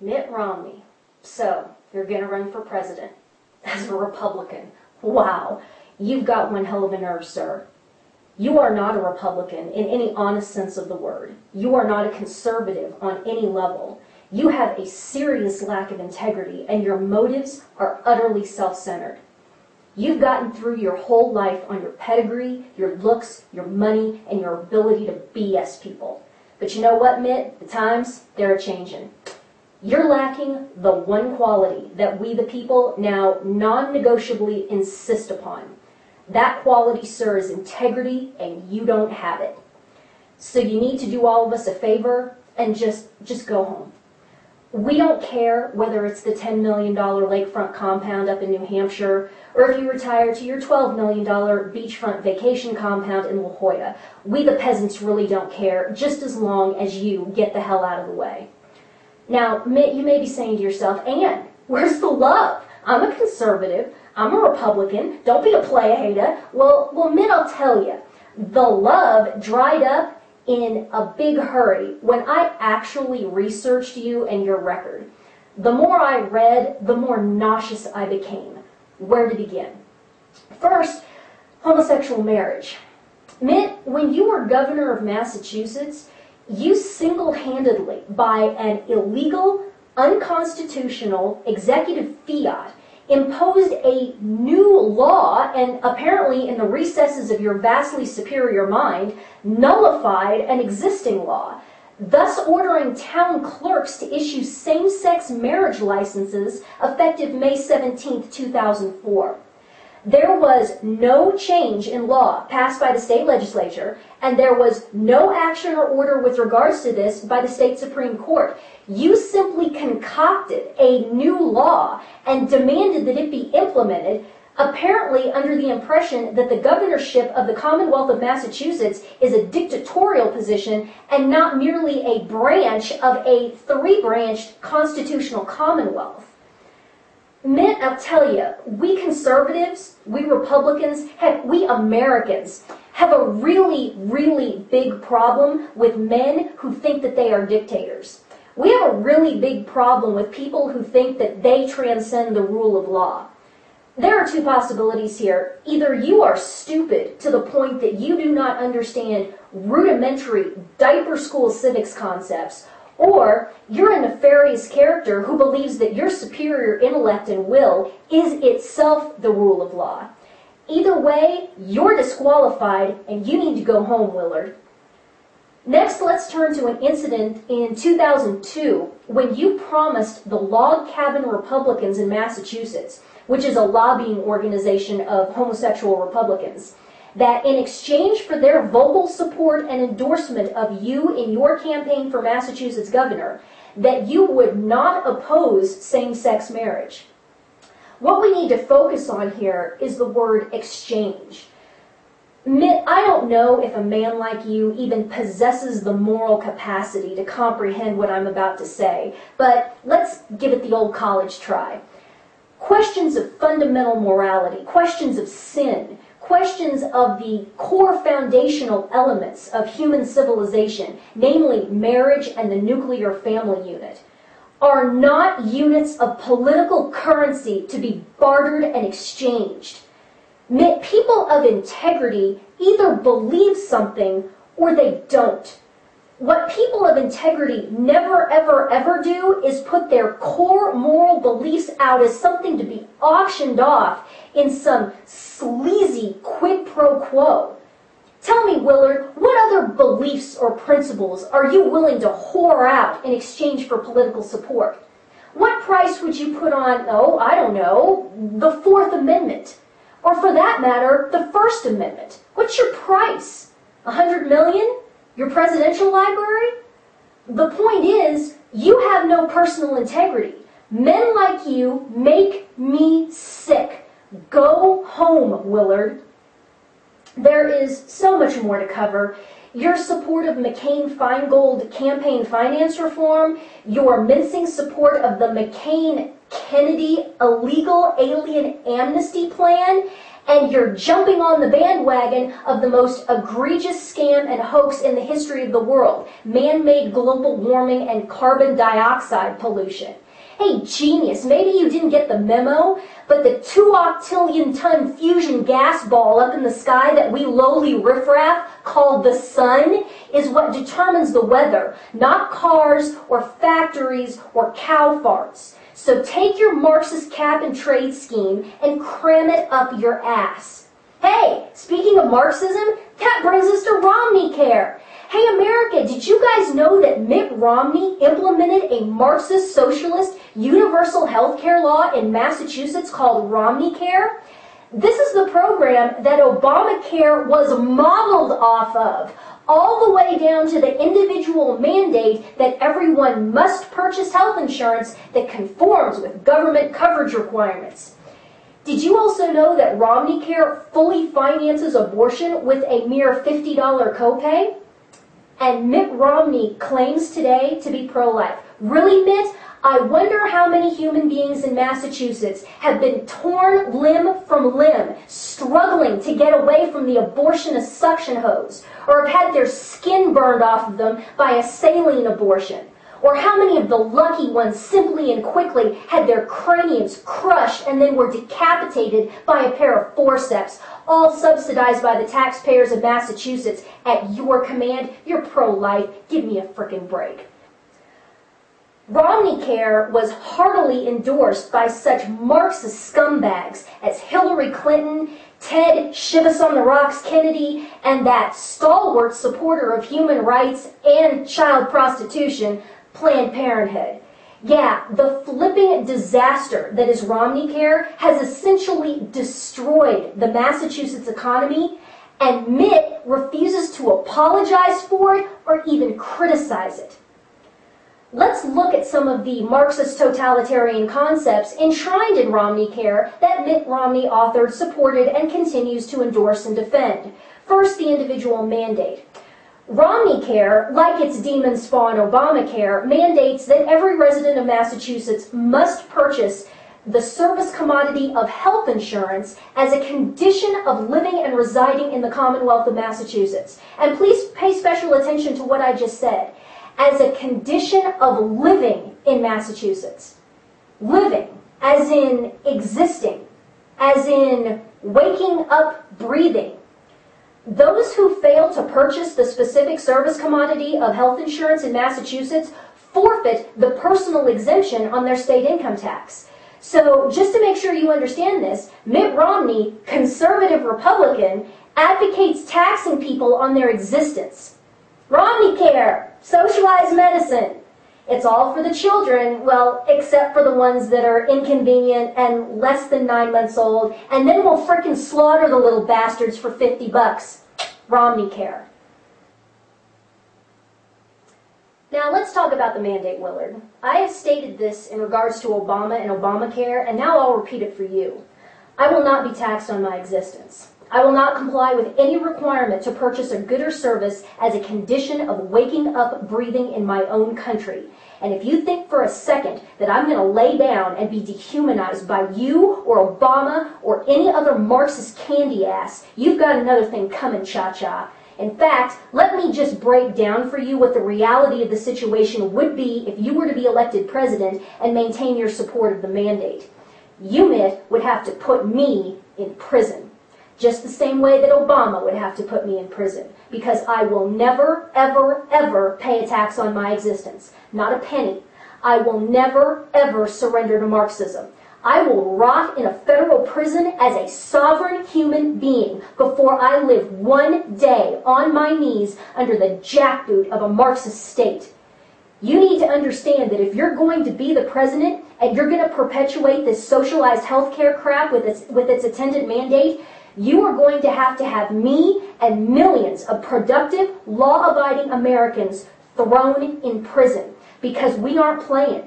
Mitt Romney. So, you're going to run for president as a Republican. Wow, you've got one hell of a nerve, sir. You are not a Republican in any honest sense of the word. You are not a conservative on any level. You have a serious lack of integrity, and your motives are utterly self-centered. You've gotten through your whole life on your pedigree, your looks, your money, and your ability to BS people. But you know what, Mitt? The times, they're a-changin'. You're lacking the one quality that we the people now non-negotiably insist upon. That quality, sir, is integrity, and you don't have it. So you need to do all of us a favor and just go home. We don't care whether it's the $10 million lakefront compound up in New Hampshire or if you retire to your $12 million beachfront vacation compound in La Jolla. We the peasants really don't care, just as long as you get the hell out of the way. Now, Mitt, you may be saying to yourself, Ann, where's the love? I'm a conservative. I'm a Republican. Don't be a play-hater. Well, Mitt, I'll tell you, the love dried up in a big hurry when I actually researched you and your record. The more I read, the more nauseous I became. Where to begin? First, homosexual marriage. Mitt, when you were governor of Massachusetts, you single-handedly, by an illegal, unconstitutional executive fiat, imposed a new law and apparently in the recesses of your vastly superior mind nullified an existing law, thus ordering town clerks to issue same-sex marriage licenses effective May 17, 2004. There was no change in law passed by the state legislature, and there was no action or order with regards to this by the state Supreme Court. You simply concocted a new law and demanded that it be implemented, apparently under the impression that the governorship of the Commonwealth of Massachusetts is a dictatorial position and not merely a branch of a three-branched constitutional commonwealth. Mitt, I'll tell you, we conservatives, we Republicans, heck, we Americans have a really, really big problem with men who think that they are dictators. We have a really big problem with people who think that they transcend the rule of law. There are two possibilities here. Either you are stupid to the point that you do not understand rudimentary diaper school civics concepts, or you're a nefarious character who believes that your superior intellect and will is itself the rule of law. Either way, you're disqualified and you need to go home, Willard. Next, let's turn to an incident in 2002 when you promised the Log Cabin Republicans in Massachusetts, which is a lobbying organization of homosexual Republicans, that in exchange for their vocal support and endorsement of you in your campaign for Massachusetts governor, that you would not oppose same-sex marriage. What we need to focus on here is the word exchange. Mitt, I don't know if a man like you even possesses the moral capacity to comprehend what I'm about to say, but let's give it the old college try. Questions of fundamental morality, questions of sin, questions of the core foundational elements of human civilization, namely marriage and the nuclear family unit, are not units of political currency to be bartered and exchanged. People of integrity either believe something or they don't. What people of integrity never, ever, ever do is put their core moral beliefs out as something to be auctioned off in some sleazy quid pro quo. Tell me, Willard, what other beliefs or principles are you willing to whore out in exchange for political support? What price would you put on, oh, I don't know, the Fourth Amendment? Or for that matter, the First Amendment? What's your price? $100 million? Your presidential library? The point is, you have no personal integrity. Men like you make me sick. Go home, Willard. There is so much more to cover. Your support of McCain-Feingold campaign finance reform, your mincing support of the McCain-Kennedy illegal alien amnesty plan, and you're jumping on the bandwagon of the most egregious scam and hoax in the history of the world, man-made global warming and carbon dioxide pollution. Hey, genius, maybe you didn't get the memo, but the 2-octillion-ton fusion gas ball up in the sky that we lowly riffraff called the sun is what determines the weather, not cars or factories or cow farts. So take your Marxist cap and trade scheme and cram it up your ass. Hey, speaking of Marxism, that brings us to Romney Care. Hey America, did you guys know that Mitt Romney implemented a Marxist socialist universal health care law in Massachusetts called Romney Care? This is the program that Obamacare was modeled off of, all the way down to the individual mandate that everyone must purchase health insurance that conforms with government coverage requirements. Did you also know that Romney Care fully finances abortion with a mere $50 copay? And Mitt Romney claims today to be pro-life. Really, Mitt? I wonder how many human beings in Massachusetts have been torn limb from limb, struggling to get away from the abortionist suction hose, or have had their skin burned off of them by a saline abortion. Or how many of the lucky ones simply and quickly had their craniums crushed and then were decapitated by a pair of forceps, all subsidized by the taxpayers of Massachusetts at your command? You're pro-life. Give me a frickin' break. Romney Care was heartily endorsed by such Marxist scumbags as Hillary Clinton, Ted Shivas-on-the-Rocks Kennedy, and that stalwart supporter of human rights and child prostitution, Planned Parenthood. Yeah, the flipping disaster that is Romney Care has essentially destroyed the Massachusetts economy, and Mitt refuses to apologize for it or even criticize it. Let's look at some of the Marxist totalitarian concepts enshrined in Romney Care that Mitt Romney authored, supported, and continues to endorse and defend. First, the individual mandate. Romney Care, like its demon spawn Obamacare, mandates that every resident of Massachusetts must purchase the service commodity of health insurance as a condition of living and residing in the Commonwealth of Massachusetts. And please pay special attention to what I just said. As a condition of living in Massachusetts. Living, as in existing, as in waking up, breathing. Those who fail to purchase the specific service commodity of health insurance in Massachusetts forfeit the personal exemption on their state income tax. So just to make sure you understand this, Mitt Romney, conservative Republican, advocates taxing people on their existence. Romney Care, socialized medicine. It's all for the children, well, except for the ones that are inconvenient and less than 9 months old, and then we'll frickin' slaughter the little bastards for $50. Romney Care. Now let's talk about the mandate, Willard. I have stated this in regards to Obama and Obamacare, and now I'll repeat it for you. I will not be taxed on my existence. I will not comply with any requirement to purchase a good or service as a condition of waking up, breathing in my own country. And if you think for a second that I'm going to lay down and be dehumanized by you or Obama or any other Marxist candy ass, you've got another thing coming, cha-cha. In fact, let me just break down for you what the reality of the situation would be if you were to be elected president and maintain your support of the mandate. You, Mitt, would have to put me in prison. Just the same way that Obama would have to put me in prison, because I will never, ever, ever pay a tax on my existence. Not a penny. I will never, ever surrender to Marxism. I will rot in a federal prison as a sovereign human being before I live one day on my knees under the jackboot of a Marxist state. You need to understand that if you're going to be the president and you're going to perpetuate this socialized healthcare crap with its attendant mandate, you are going to have me and millions of productive, law-abiding Americans thrown in prison because we aren't playing.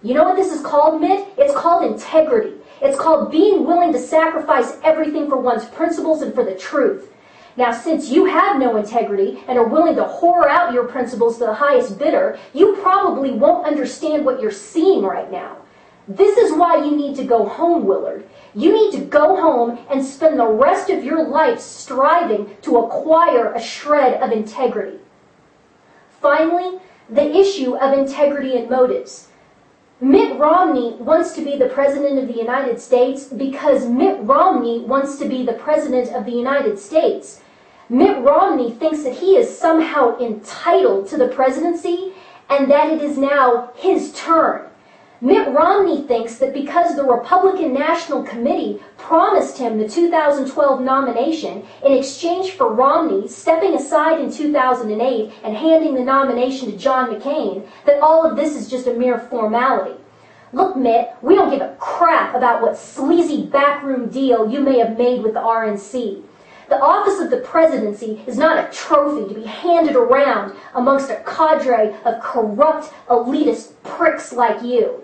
You know what this is called, Mitt? It's called integrity. It's called being willing to sacrifice everything for one's principles and for the truth. Now, since you have no integrity and are willing to whore out your principles to the highest bidder, you probably won't understand what you're seeing right now. This is why you need to go home, Willard. You need to go home and spend the rest of your life striving to acquire a shred of integrity. Finally, the issue of integrity and motives. Mitt Romney wants to be the President of the United States because Mitt Romney wants to be the President of the United States. Mitt Romney thinks that he is somehow entitled to the presidency and that it is now his turn. Mitt Romney thinks that because the Republican National Committee promised him the 2012 nomination in exchange for Romney stepping aside in 2008 and handing the nomination to John McCain, that all of this is just a mere formality. Look, Mitt, we don't give a crap about what sleazy backroom deal you may have made with the RNC. The office of the presidency is not a trophy to be handed around amongst a cadre of corrupt, elitist pricks like you.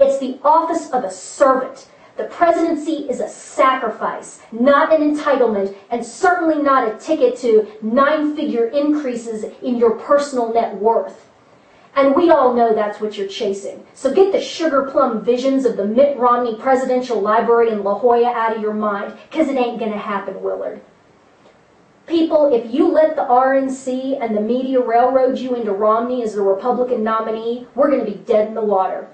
It's the office of a servant. The presidency is a sacrifice, not an entitlement, and certainly not a ticket to 9-figure increases in your personal net worth. And we all know that's what you're chasing. So get the sugar plum visions of the Mitt Romney Presidential Library in La Jolla out of your mind, because it ain't going to happen, Willard. People, if you let the RNC and the media railroad you into Romney as the Republican nominee, we're going to be dead in the water.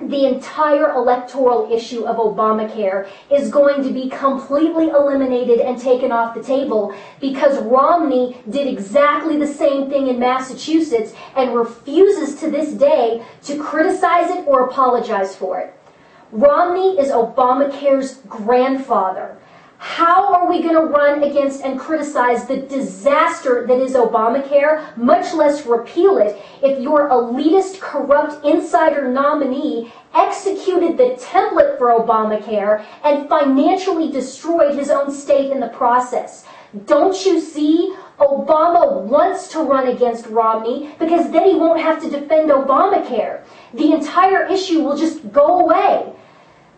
The entire electoral issue of Obamacare is going to be completely eliminated and taken off the table because Romney did exactly the same thing in Massachusetts and refuses to this day to criticize it or apologize for it. Romney is Obamacare's grandfather. How are we going to run against and criticize the disaster that is Obamacare, much less repeal it, if your elitist, corrupt insider nominee executed the template for Obamacare and financially destroyed his own state in the process? Don't you see? Obama wants to run against Romney because then he won't have to defend Obamacare. The entire issue will just go away.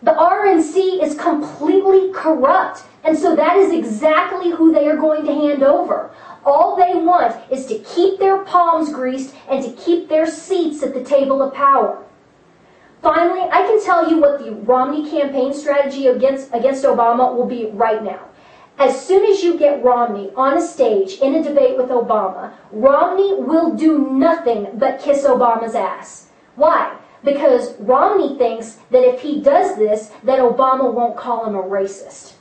The RNC is completely corrupt, and so that is exactly who they are going to hand over. All they want is to keep their palms greased and to keep their seats at the table of power. Finally, I can tell you what the Romney campaign strategy against Obama will be right now. As soon as you get Romney on a stage in a debate with Obama, Romney will do nothing but kiss Obama's ass. Why? Because Romney thinks that if he does this, that Obama won't call him a racist.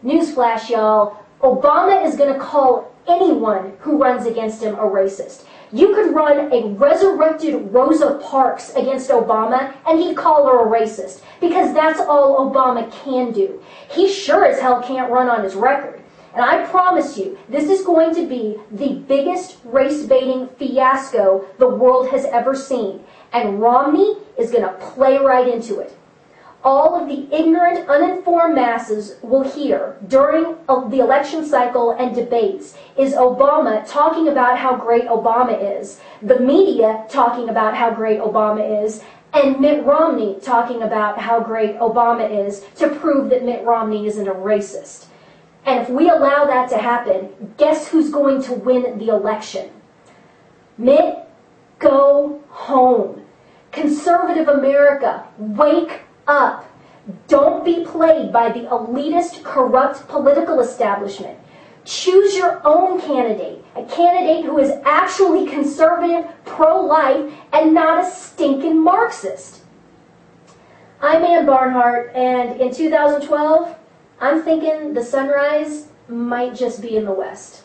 Newsflash, y'all, Obama is going to call anyone who runs against him a racist. You could run a resurrected Rosa Parks against Obama and he'd call her a racist because that's all Obama can do. He sure as hell can't run on his record. And I promise you, this is going to be the biggest race-baiting fiasco the world has ever seen. And Romney is going to play right into it. All of the ignorant, uninformed masses will hear during the election cycle and debates is Obama talking about how great Obama is, the media talking about how great Obama is, and Mitt Romney talking about how great Obama is to prove that Mitt Romney isn't a racist. And if we allow that to happen, guess who's going to win the election? Mitt, go home. Conservative America, wake up. Don't be played by the elitist, corrupt political establishment. Choose your own candidate, a candidate who is actually conservative, pro-life, and not a stinking Marxist. I'm Ann Barnhardt, and in 2012, I'm thinking the sunrise might just be in the West.